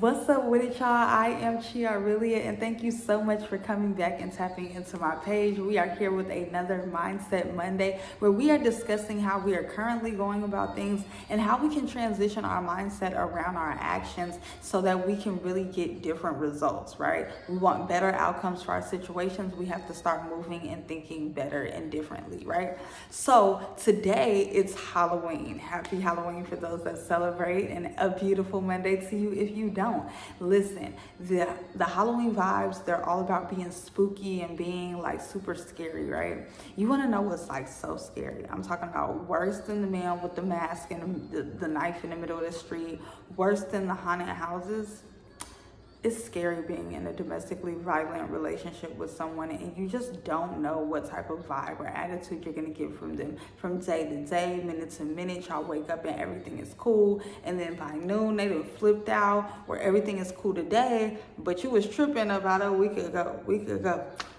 What's up with it, y'all? I am Chia Aurelia, and thank you so much for coming back and tapping into my page. We are here with another Mindset Monday where we are discussing how we are currently going about things and how we can transition our mindset around our actions so that we can really get different results, right? We want better outcomes for our situations. We have to start moving and thinking better and differently, right? So today it's Halloween. Happy Halloween for those that celebrate, and a beautiful Monday to you if you don't. Listen, the Halloween vibes, they're all about being spooky and being like super scary, right? You want to know what's like so scary? I'm talking about worse than the man with the mask and the knife in the middle of the street, worse than the haunted houses. It's scary being in a domestically violent relationship with someone and you just don't know what type of vibe or attitude you're going to get from them from day to day, minute to minute. Y'all wake up and everything is cool, and then by noon they done flipped out where everything is cool today, but you was tripping about a week ago.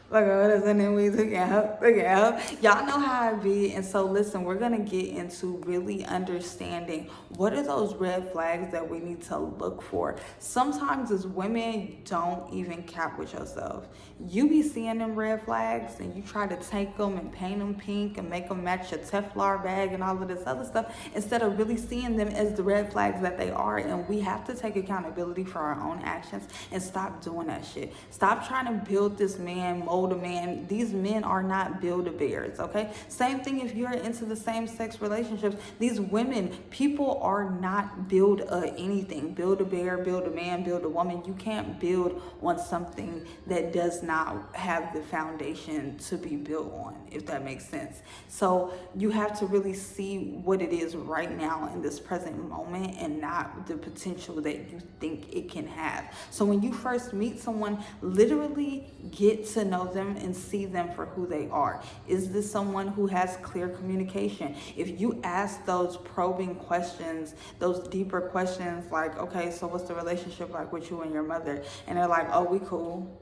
Look at what is in there. We look at y'all know how I be. And so listen, we're gonna get into really understanding what are those red flags that we need to look for. Sometimes as women, don't even cap with yourself. You be seeing them red flags and you try to take them and paint them pink and make them match your Teflon bag and all of this other stuff instead of really seeing them as the red flags that they are. And we have to take accountability for our own actions and stop doing that shit. Stop trying to build this man, mold a man. These men are not Build-A-Bears, okay? Same thing if you're into the same sex relationships. These women, people are not anything. Build a bear, build a man, build a woman. You can't build on something that does not have the foundation to be built on, if that makes sense. So you have to really see what it is right now in this present moment and not the potential that you think it can have. So when you first meet someone, literally get to know them and see them for who they are. Is this someone who has clear communication? If you ask those probing questions, those deeper questions like, okay, so what's the relationship like with you and your mother? And they're like, oh, we cool.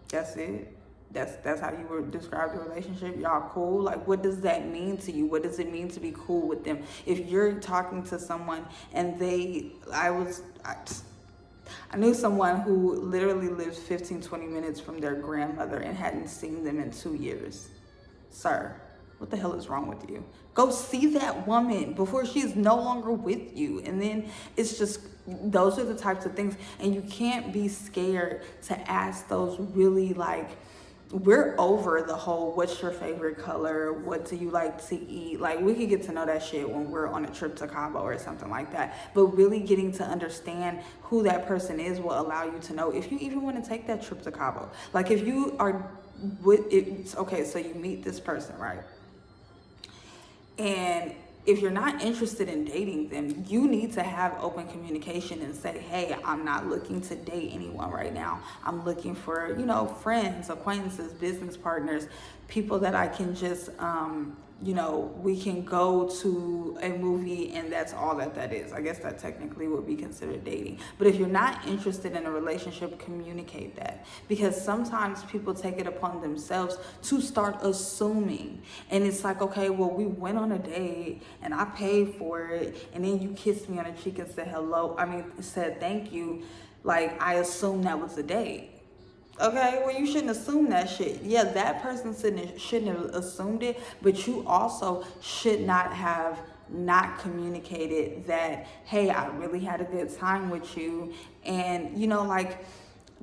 That's it. That's how you would describe the relationship. Y'all cool. Like, what does that mean to you? What does it mean to be cool with them? If you're talking to someone and I knew someone who literally lives 15-20 minutes from their grandmother and hadn't seen them in 2 years. Sir, what the hell is wrong with you? Go see that woman before she's no longer with you. And then it's just, those are the types of things. And you can't be scared to ask those really we're over the whole what's your favorite color, what do you like to eat. Like, we could get to know that shit when we're on a trip to Cabo or something like that, but really getting to understand who that person is will allow you to know if you even want to take that trip to Cabo. Like, if you are okay, so you meet this person, right? And if you're not interested in dating them, you need to have open communication and say, hey, I'm not looking to date anyone right now. I'm looking for, friends, acquaintances, business partners, people that I can just, we can go to a movie and that's all that is. I guess that technically would be considered dating. But if you're not interested in a relationship, communicate that. Because sometimes people take it upon themselves to start assuming. And it's like, okay, well, we went on a date and I paid for it. And then you kissed me on the cheek and said thank you. Like, I assumed that was a date. Okay, well, you shouldn't assume that shit. Yeah, that person shouldn't have assumed it, but you also should not have not communicated that, hey, I really had a good time with you. And,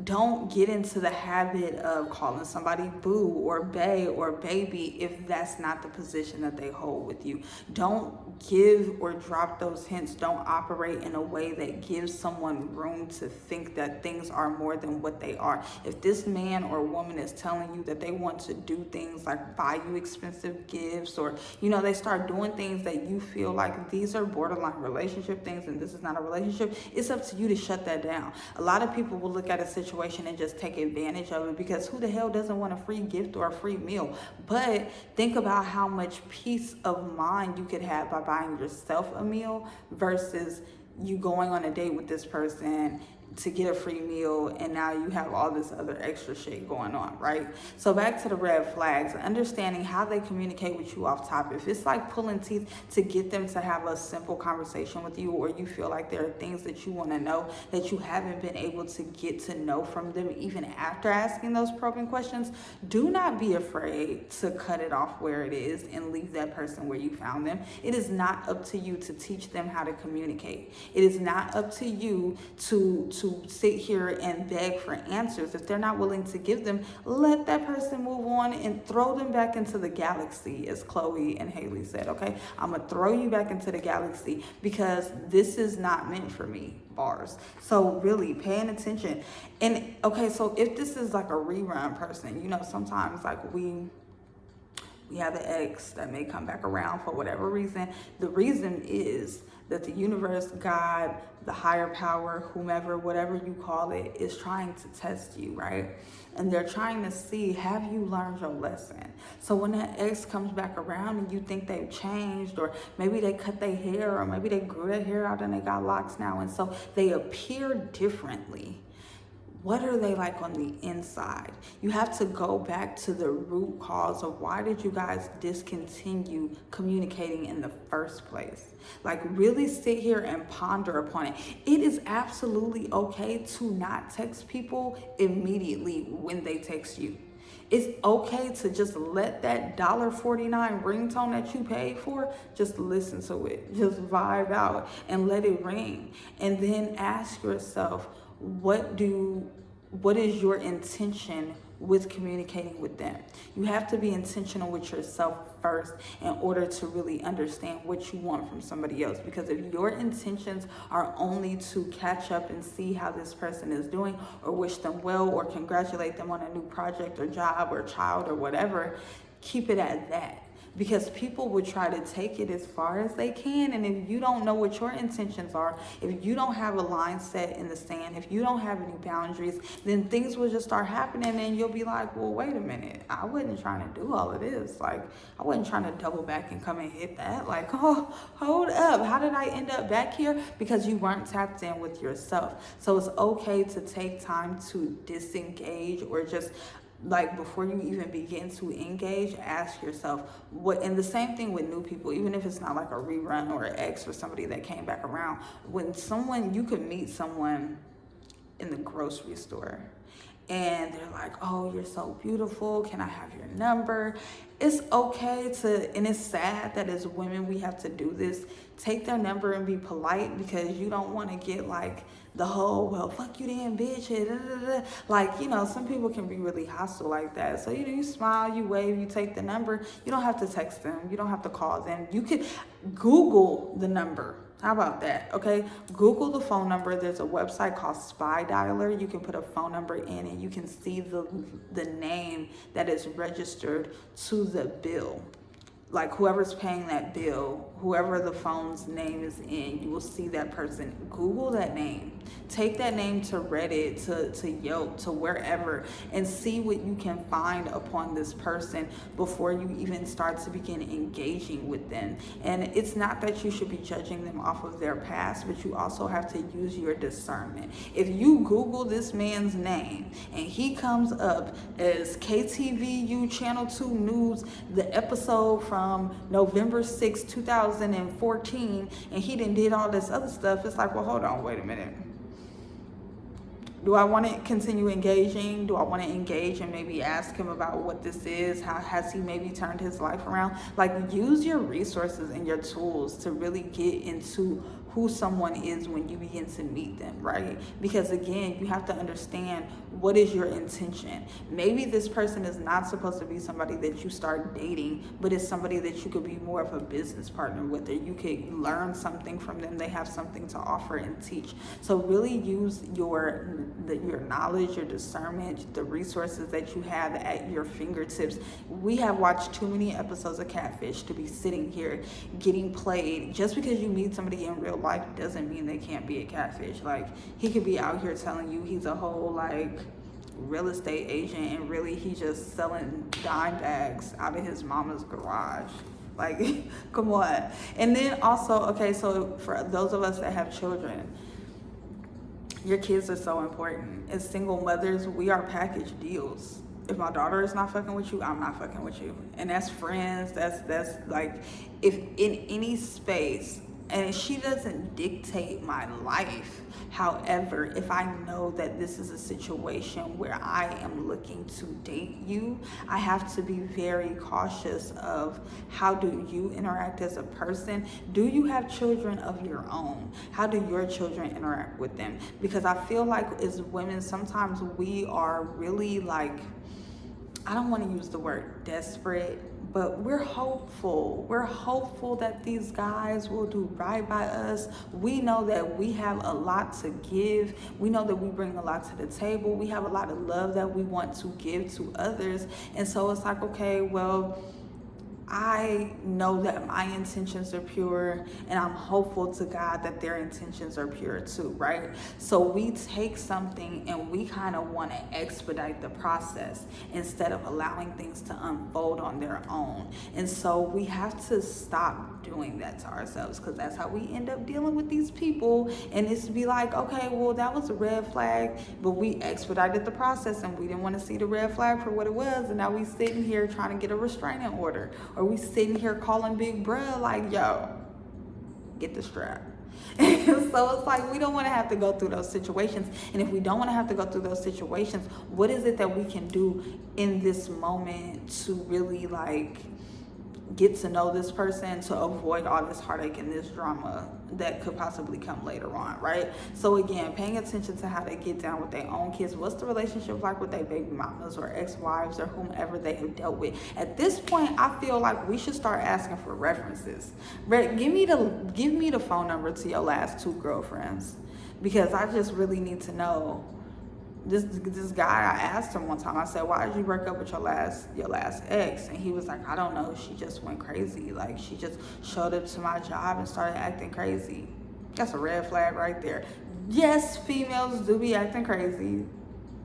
don't get into the habit of calling somebody boo or bae or baby if that's not the position that they hold with you. Don't give or drop those hints. Don't operate in a way that gives someone room to think that things are more than what they are. If this man or woman is telling you that they want to do things like buy you expensive gifts, or they start doing things that you feel like these are borderline relationship things and this is not a relationship, it's up to you to shut that down. A lot of people will look at a situation and just take advantage of it, because who the hell doesn't want a free gift or a free meal? But think about how much peace of mind you could have by buying yourself a meal versus you going on a date with this person, to get a free meal, and now you have all this other extra shit going on, right? So back to the red flags, understanding how they communicate with you off top. If it's like pulling teeth to get them to have a simple conversation with you, or you feel like there are things that you want to know that you haven't been able to get to know from them even after asking those probing questions, do not be afraid to cut it off where it is and leave that person where you found them. It is not up to you to teach them how to communicate. It is not up to you to sit here and beg for answers. If they're not willing to give them, let that person move on and throw them back into the galaxy, as Chloe and Haley said, okay? I'm gonna throw you back into the galaxy because this is not meant for me, bars. So really paying attention. And okay, so if this is like a rerun person, you know, sometimes like we have an ex that may come back around for whatever reason. The reason is that the universe, God, the higher power, whomever, whatever you call it, is trying to test you, right? And they're trying to see, have you learned your lesson? So when that ex comes back around and you think they've changed, or maybe they cut their hair, or maybe they grew their hair out and they got locks now, and so they appear differently. What are they like on the inside? You have to go back to the root cause of why did you guys discontinue communicating in the first place? Like really sit here and ponder upon it. It is absolutely okay to not text people immediately when they text you. It's okay to just let that $1.49 ringtone that you paid for, just listen to it. Just vibe out and let it ring. And then ask yourself, what is your intention with communicating with them? You have to be intentional with yourself first in order to really understand what you want from somebody else. Because if your intentions are only to catch up and see how this person is doing, or wish them well, or congratulate them on a new project or job or child or whatever, keep it at that. Because people would try to take it as far as they can. And if you don't know what your intentions are, if you don't have a line set in the sand, if you don't have any boundaries, then things will just start happening and you'll be like, well, wait a minute. I wasn't trying to do all of this. Like, I wasn't trying to double back and come and hit that. Like, oh, hold up. How did I end up back here? Because you weren't tapped in with yourself. So it's okay to take time to disengage, or just like before you even begin to engage, ask yourself what. And the same thing with new people, even if it's not like a rerun or an ex or somebody that came back around. When someone, you could meet someone in the grocery store and they're like, oh, you're so beautiful, can I have your number? It's okay to, and it's sad that as women we have to do this, take their number and be polite, because you don't want to get like the whole, well, fuck you then, bitch. Like, you know, some people can be really hostile like that. So, you know, you smile, you wave, you take the number. You don't have to text them. You don't have to call them. You could Google the number. How about that? Okay. Google the phone number. There's a website called Spy Dialer. You can put a phone number in and you can see the name that is registered to the bill. Like whoever's paying that bill, whoever the phone's name is in, you will see that person. Google that name. Take that name to Reddit, to Yelp, to wherever, and see what you can find upon this person before you even start to begin engaging with them. And it's not that you should be judging them off of their past, but you also have to use your discernment. If you Google this man's name and he comes up as KTVU Channel 2 News, the episode from November 6, 2014, and he did all this other stuff, it's like, well, hold on, wait a minute. Do I want to continue engaging? Do I want to engage and maybe ask him about what this is? How has he maybe turned his life around? Like, use your resources and your tools to really get into who someone is when you begin to meet them, right? Because again, you have to understand, what is your intention? Maybe this person is not supposed to be somebody that you start dating, but it's somebody that you could be more of a business partner with, or you could learn something from them. They have something to offer and teach. So really use your knowledge, your discernment, the resources that you have at your fingertips. We have watched too many episodes of Catfish to be sitting here getting played. Just because you meet somebody in real life doesn't mean they can't be a catfish. Like, he could be out here telling you he's a whole like real estate agent, and really he's just selling dime bags out of his mama's garage. Like, come on. And then also, okay, so for those of us that have children, Your kids are so important. As single mothers, we are package deals. If my daughter is not fucking with you, I'm not fucking with you. And that's friends, that's like, if in any space, and she doesn't dictate my life. However, if I know that this is a situation where I am looking to date you, I have to be very cautious of how do you interact as a person. Do you have children of your own? How do your children interact with them? Because I feel like as women, sometimes we are really like, I don't want to use the word desperate, but we're hopeful. We're hopeful that these guys will do right by us. We know that we have a lot to give. We know that we bring a lot to the table. We have a lot of love that we want to give to others. And so it's like, okay, well, I know that my intentions are pure, and I'm hopeful to God that their intentions are pure too, right? So we take something and we kind of want to expedite the process instead of allowing things to unfold on their own. And so we have to stop doing that to ourselves, because that's how we end up dealing with these people. And it's to be like, okay, well, that was a red flag, but we expedited the process and we didn't want to see the red flag for what it was, and now we sitting here trying to get a restraining order, or we sitting here calling big bruh like, yo, get the strap. And so it's like, we don't want to have to go through those situations. And if we don't want to have to go through those situations, what is it that we can do in this moment to really like get to know this person, to avoid all this heartache and this drama that could possibly come later on, right? So again, paying attention to how they get down with their own kids. What's the relationship like with their baby mamas or ex-wives or whomever they have dealt with? At this point, I feel like we should start asking for references. Give me the phone number to your last 2 girlfriends, because I just really need to know. This guy, I asked him one time, I said, why did you break up with your last ex? And he was like, I don't know, she just went crazy. Like, she just showed up to my job and started acting crazy. That's a red flag right there. Yes, females do be acting crazy,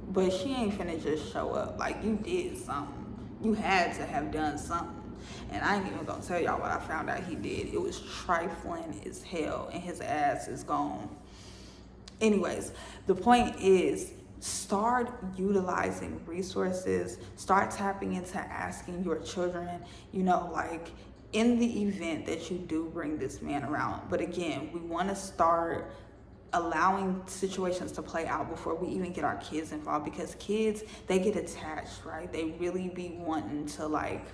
but she ain't finna just show up. Like, you did something. You had to have done something. And I ain't even gonna tell y'all what I found out he did. It was trifling as hell, and his ass is gone. Anyways, the point is, start utilizing resources. Start tapping into asking your children, you know, like, in the event that you do bring this man around. But again, we want to start allowing situations to play out before we even get our kids involved, because kids, they get attached, right? They really be wanting to like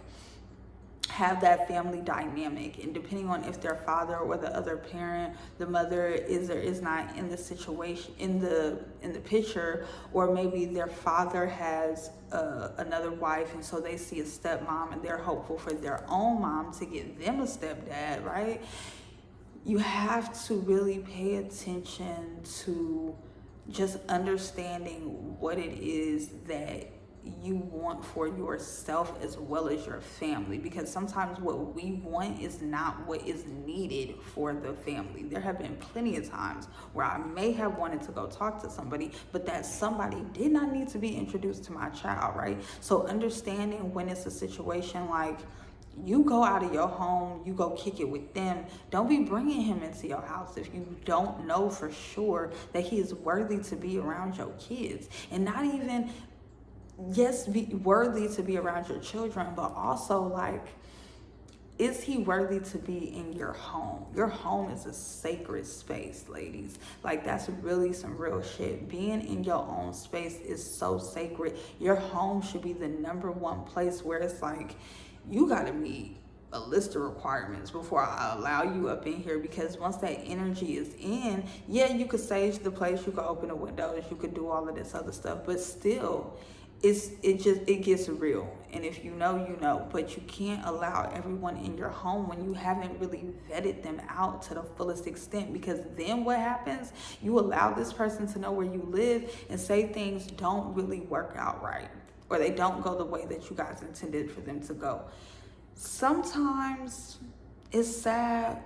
have that family dynamic, and depending on if their father or the other parent, the mother, is or is not in the situation, in the picture, or maybe their father has another wife, and so they see a stepmom and they're hopeful for their own mom to get them a stepdad, right? You have to really pay attention to just understanding what it is that you want for yourself as well as your family, because sometimes what we want is not what is needed for the family. There have been plenty of times where I may have wanted to go talk to somebody, but that somebody did not need to be introduced to my child, right? So understanding when it's a situation like, you go out of your home, you go kick it with them. Don't be bringing him into your house if you don't know for sure that he is worthy to be around your kids. And not even, yes, be worthy to be around your children, but also like, is he worthy to be in your home? Your home is a sacred space, ladies. Like, that's really some real shit. Being in your own space is so sacred. Your home should be the number one place where it's like, you gotta meet a list of requirements before I allow you up in here, because once that energy is in, yeah, you could sage the place, you could open the windows, you could do all of this other stuff, but still, it gets real. And if you know, you know, but you can't allow everyone in your home when you haven't really vetted them out to the fullest extent, because then what happens? You allow this person to know where you live, and say things don't really work out right, or they don't go the way that you guys intended for them to go. Sometimes it's sad,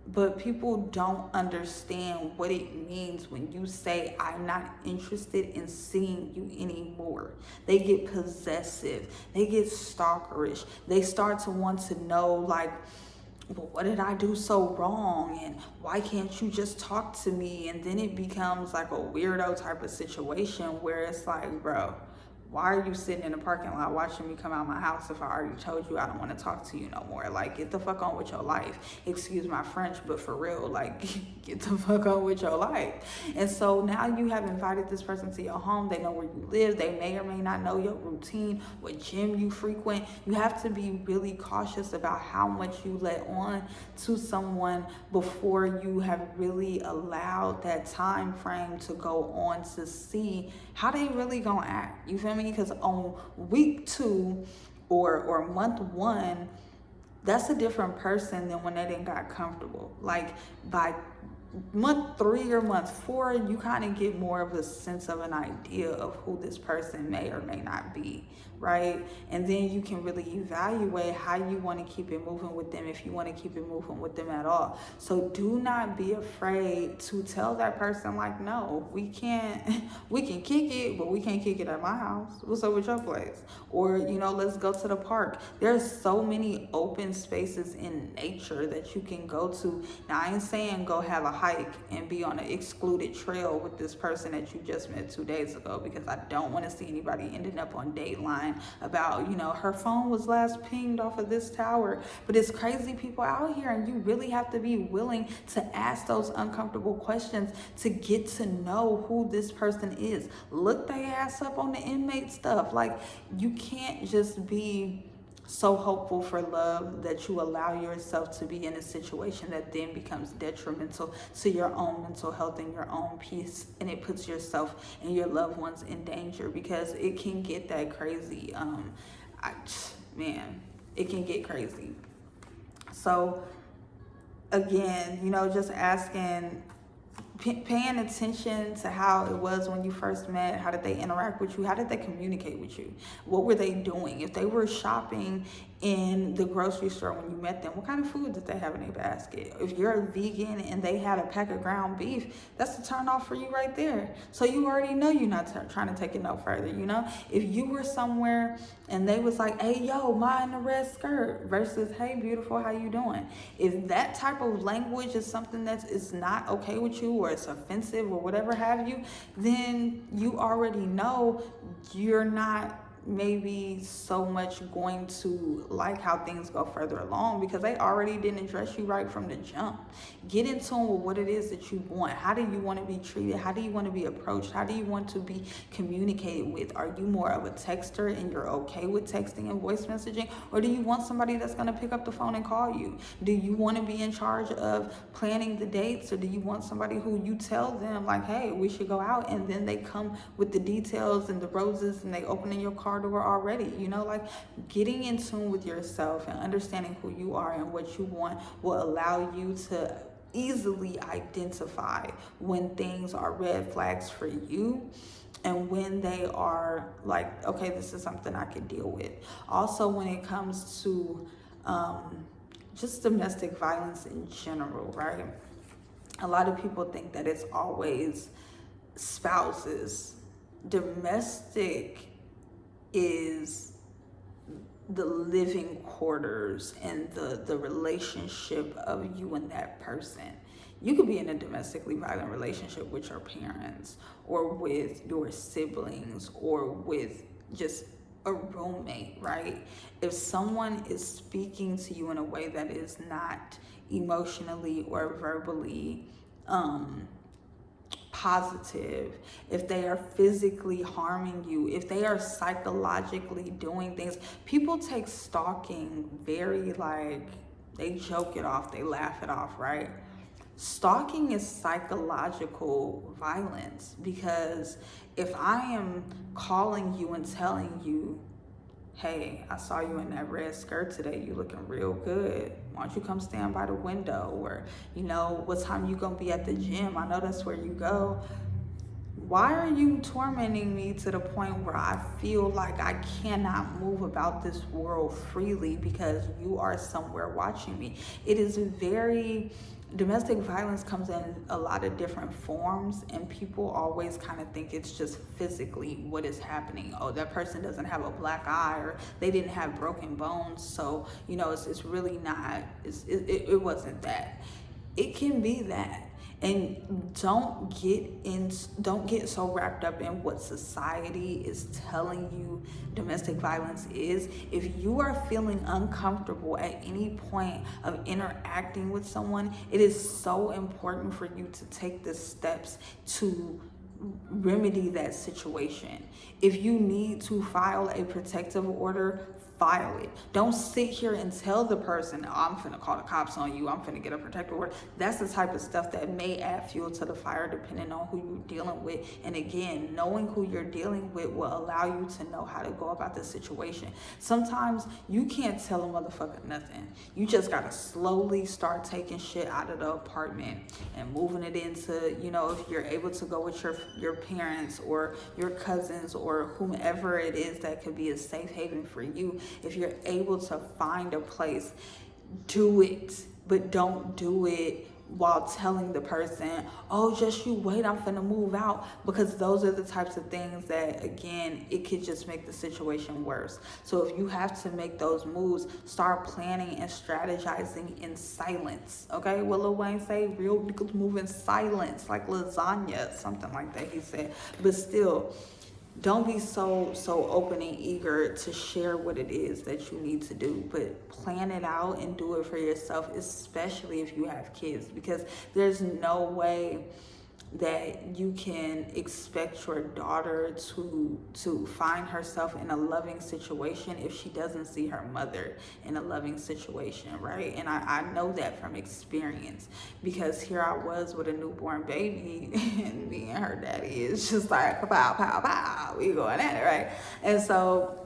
but people don't understand what it means when you say, I'm not interested in seeing you anymore. They get possessive. They get stalkerish. They start to want to know, like, well, what did I do so wrong? And why can't you just talk to me? And then it becomes like a weirdo type of situation where it's like, bro, why are you sitting in the parking lot watching me come out my house if I already told you I don't want to talk to you no more? Like, get the fuck on with your life. Excuse my French, but for real, like, get the fuck on with your life. And so now you have invited this person to your home. They know where you live. They may or may not know your routine, what gym you frequent. You have to be really cautious about how much you let on to someone before you have really allowed that time frame to go on to see how they really gonna act. You feel me? Because on week 2 or month 1, that's a different person than when they didn't got comfortable. Like by month 3 or month 4, you kind of get more of a sense of an idea of who this person may or may not be, right? And then you can really evaluate how you want to keep it moving with them, if you want to keep it moving with them at all. So do not be afraid to tell that person, like, no, we can kick it, but we can't kick it at my house. What's up with your place? Or, let's go to the park. There's so many open spaces in nature that you can go to. Now, I ain't saying go have a hike and be on an excluded trail with this person that you just met 2 days ago, because I don't want to see anybody ending up on Dateline about, her phone was last pinged off of this tower. But it's crazy people out here, and you really have to be willing to ask those uncomfortable questions to get to know who this person is. Look their ass up on the inmate stuff. Like, you can't just be so hopeful for love that you allow yourself to be in a situation that then becomes detrimental to your own mental health and your own peace, and it puts yourself and your loved ones in danger, because it can get that crazy. It can get crazy. So again, just asking, paying attention to how it was when you first met. How did they interact with you? How did they communicate with you? What were they doing? If they were shopping in the grocery store when you met them, what kind of food did they have in their basket? If you're a vegan and they had a pack of ground beef, that's a turn off for you right there. So you already know you're not trying to take it no further. If you were somewhere and they was like, hey, yo, ma in the red skirt, versus, hey, beautiful, how you doing? If that type of language is something that is not okay with you, or it's offensive or whatever have you, then you already know you're not maybe so much going to like how things go further along, because they already didn't address you right from the jump. Get in tune with what it is that you want. How do you want to be treated? How do you want to be approached? How do you want to be communicated with? Are you more of a texter and you're okay with texting and voice messaging? Or do you want somebody that's going to pick up the phone and call you? Do you want to be in charge of planning the dates? Or do you want somebody who you tell them, like, hey, we should go out, and then they come with the details and the roses and they open in your car door already? Like, getting in tune with yourself and understanding who you are and what you want will allow you to easily identify when things are red flags for you, and when they are like, okay, this is something I can deal with. Also, when it comes to just domestic violence in general, right? A lot of people think that it's always spouses. Domestic is the living quarters and the relationship of you and that person. You could be in a domestically violent relationship with your parents, or with your siblings, or with just a roommate, right? If someone is speaking to you in a way that is not emotionally or verbally positive, if they are physically harming you, if they are psychologically doing things, people take stalking very, like, they joke it off, they laugh it off, right? Stalking is psychological violence, because if I am calling you and telling you, hey, I saw you in that red skirt today, you looking real good, why don't you come stand by the window? Or, what time you gonna be at the gym? I know that's where you go. Why are you tormenting me to the point where I feel like I cannot move about this world freely because you are somewhere watching me? It is very domestic violence comes in a lot of different forms, and people always kind of think it's just physically what is happening. Oh, that person doesn't have a black eye, or they didn't have broken bones, so it's really not. It wasn't that. It can be that. And don't get so wrapped up in what society is telling you domestic violence is. If you are feeling uncomfortable at any point of interacting with someone, it is so important for you to take the steps to remedy that situation. If you need to file a protective order, file it. Don't sit here and tell the person, oh, I'm finna call the cops on you, I'm finna get a protective order. That's the type of stuff that may add fuel to the fire depending on who you're dealing with. And again, knowing who you're dealing with will allow you to know how to go about the situation. Sometimes you can't tell a motherfucker nothing. You just gotta slowly start taking shit out of the apartment and moving it into, if you're able to go with your parents or your cousins or whomever it is that could be a safe haven for you. If you're able to find a place, do it, but don't do it while telling the person, oh, just you wait, I'm finna move out, because those are the types of things that, again, it could just make the situation worse. So if you have to make those moves, start planning and strategizing in silence, okay? What Lil Wayne say? Real niggas move in silence, like lasagna, something like that he said. But still, don't be so open and eager to share what it is that you need to do, but plan it out and do it for yourself, especially if you have kids, because there's no way that you can expect your daughter to find herself in a loving situation if she doesn't see her mother in a loving situation, right? And I know that from experience, because here I was with a newborn baby and me and her daddy is just like pow, pow, pow, we going at it, right? And so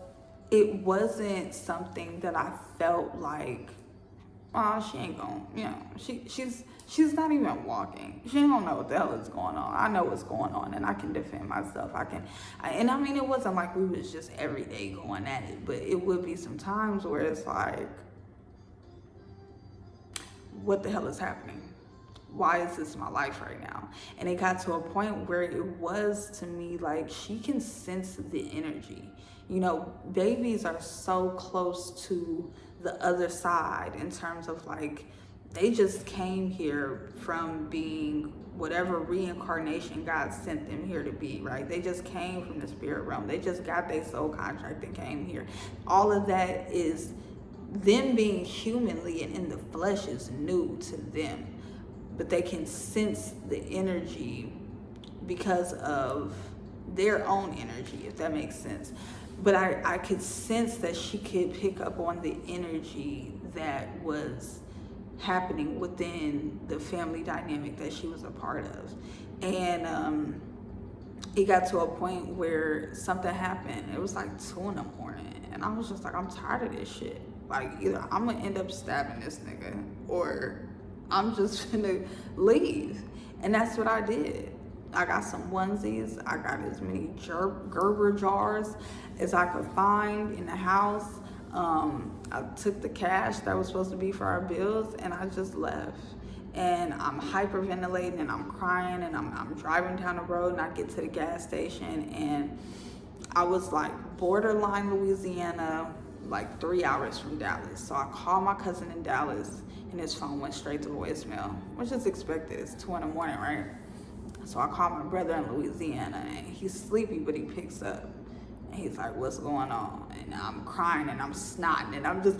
it wasn't something that I felt like, oh, she ain't gonna, she's not even walking. She don't know what the hell is going on. I know what's going on, and I can defend myself. And I mean, it wasn't like we was just every day going at it, but it would be some times where it's like, what the hell is happening? Why is this my life right now? And it got to a point where it was, to me, like, she can sense the energy. Babies are so close to the other side in terms of, like, they just came here from being whatever reincarnation God sent them here to be, right? They just came from the spirit realm. They just got their soul contract and came here. All of that is them being humanly and in the flesh is new to them, but they can sense the energy because of their own energy, if that makes sense. But I could sense that she could pick up on the energy that was happening within the family dynamic that she was a part of. And it got to a point where something happened. It was like 2 a.m, and I was just like, I'm tired of this shit. Like, either I'm gonna end up stabbing this nigga, or I'm just gonna leave. And that's what I did. I got some onesies. I got as many Gerber jars as I could find in the house. I took the cash that was supposed to be for our bills, and I just left. And I'm hyperventilating, and I'm crying, and I'm driving down the road, and I get to the gas station, and I was like borderline Louisiana, like 3 hours from Dallas. So I called my cousin in Dallas, and his phone went straight to voicemail, which is expected. It's 2 a.m, right? So I called my brother in Louisiana, and he's sleepy, but he picks up. And he's like, what's going on? And I'm crying, and I'm snotting, and I'm just,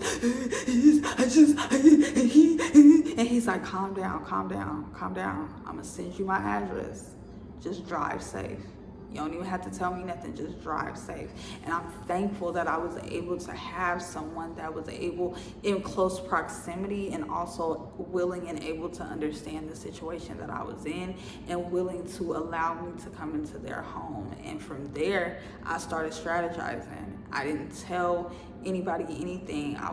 and he's like, calm down. I'm gonna send you my address. Just drive safe. You don't even have to tell me nothing, just drive safe. And I'm thankful that I was able to have someone that was able, in close proximity, and also willing and able to understand the situation that I was in, and willing to allow me to come into their home. And from there, I started strategizing. I didn't tell anybody anything. It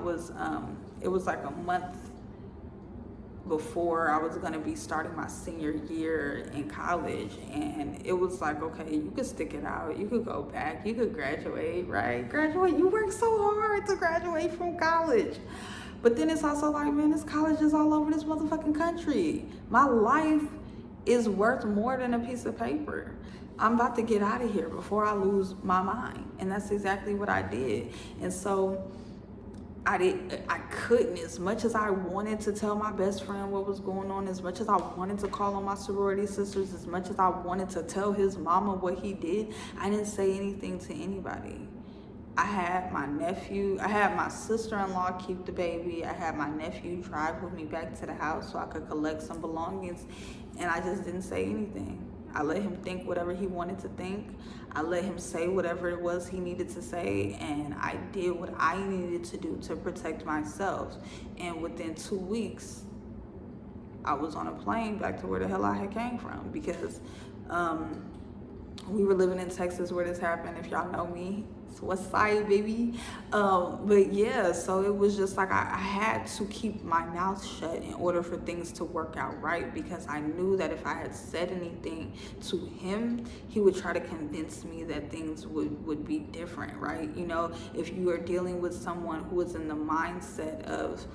was like a month before I was gonna be starting my senior year in college, and it was like, okay, you could stick it out, you could go back, you could graduate, right? You worked so hard to graduate from college. But then it's also like, man, this college is all over this motherfucking country. My life is worth more than a piece of paper. I'm about to get out of here before I lose my mind. And that's exactly what I did. And so I couldn't, as much as I wanted to tell my best friend what was going on, as much as I wanted to call on my sorority sisters, as much as I wanted to tell his mama what he did, I didn't say anything to anybody. I had my sister-in-law keep the baby. I had my nephew drive with me back to the house so I could collect some belongings, and I just didn't say anything. I let him think whatever he wanted to think. I let him say whatever it was he needed to say, and I did what I needed to do to protect myself. And within 2 weeks, I was on a plane back to where the hell I had came from, because we were living in Texas where this happened. If y'all know me, it's West Side, baby. But yeah, so it was just like I had to keep my mouth shut in order for things to work out right, because I knew that if I had said anything to him, he would try to convince me that things would be different, right? You know, if you are dealing with someone who is in the mindset of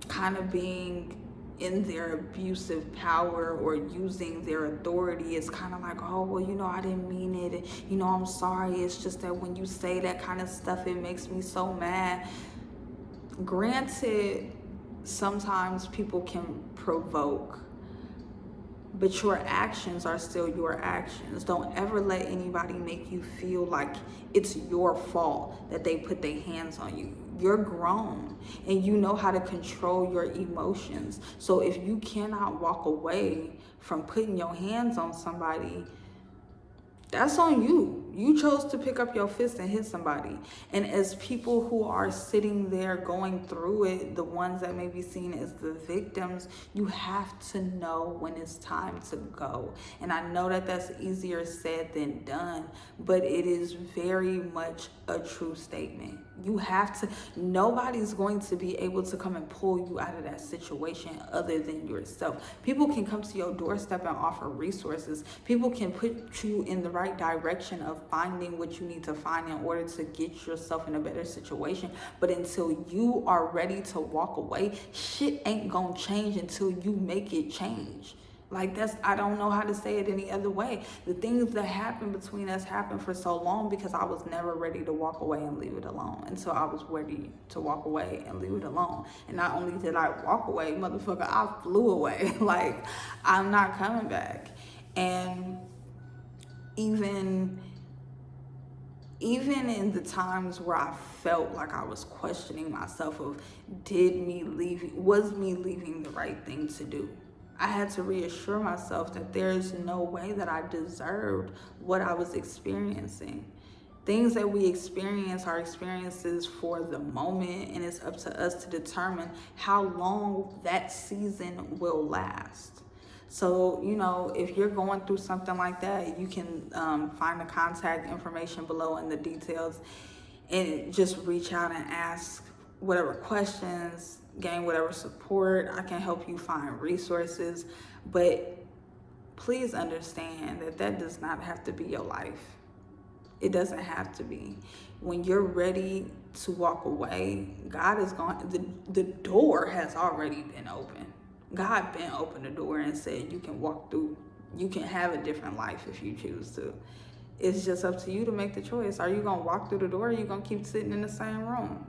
kind of being in their abusive power or using their authority, it's kind of like, oh, well, you know, I didn't mean it. You know, I'm sorry. It's just that when you say that kind of stuff, it makes me so mad. Granted, sometimes people can provoke, but your actions are still your actions. Don't ever let anybody make you feel like it's your fault that they put their hands on you. You're grown and you know how to control your emotions. So if you cannot walk away from putting your hands on somebody, that's on you. You chose to pick up your fist and hit somebody. And as people who are sitting there going through it, the ones that may be seen as the victims, you have to know when it's time to go. And I know that that's easier said than done, but it is very much a true statement. You have to, nobody's going to be able to come and pull you out of that situation other than yourself. People can come to your doorstep and offer resources. People can put you in the right direction of finding what you need to find in order to get yourself in a better situation. But until you are ready to walk away, shit ain't gonna change until you make it change. Like, I don't know how to say it any other way. The things that happened between us happened for so long because I was never ready to walk away and leave it alone until I was ready to walk away and leave it alone. And not only did I walk away, motherfucker, I flew away. Like, I'm not coming back. And even in the times where I felt like I was questioning myself of was me leaving the right thing to do? I had to reassure myself that there's no way that I deserved what I was experiencing. Things that we experience are experiences for the moment, and it's up to us to determine how long that season will last. So, you know, if you're going through something like that, you can find the contact information below in the details and just reach out and ask whatever questions, gain whatever support. I can help you find resources, but please understand that does not have to be your life. It doesn't have to be. When you're ready to walk away, God is going, the door has already been open. God been opened the door and said you can walk through, you can have a different life if you choose to. It's just up to you to make the choice. Are you gonna walk through the door, or are you gonna keep sitting in the same room?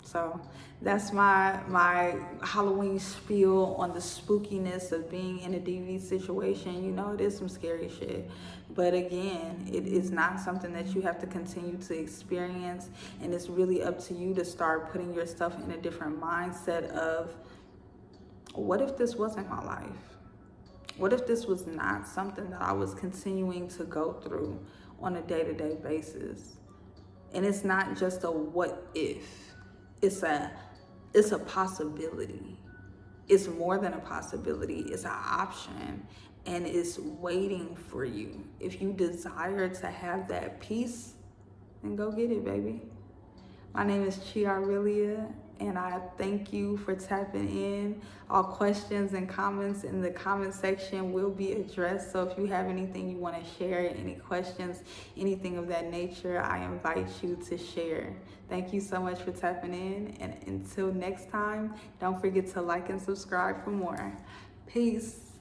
So that's my Halloween spiel on the spookiness of being in a DV situation. You know, it is some scary shit. But again, it is not something that you have to continue to experience. And it's really up to you to start putting yourself in a different mindset of, what if this wasn't my life? What if this was not something that I was continuing to go through on a day-to-day basis? And it's not just a what if. It's a possibility. It's more than a possibility. It's an option, and it's waiting for you. If you desire to have that peace, then go get it, baby. My name is Scarier, and I thank you for tapping in. All questions and comments in the comment section will be addressed. So if you have anything you want to share, any questions, anything of that nature, I invite you to share. Thank you so much for tapping in. And until next time, don't forget to like and subscribe for more. Peace.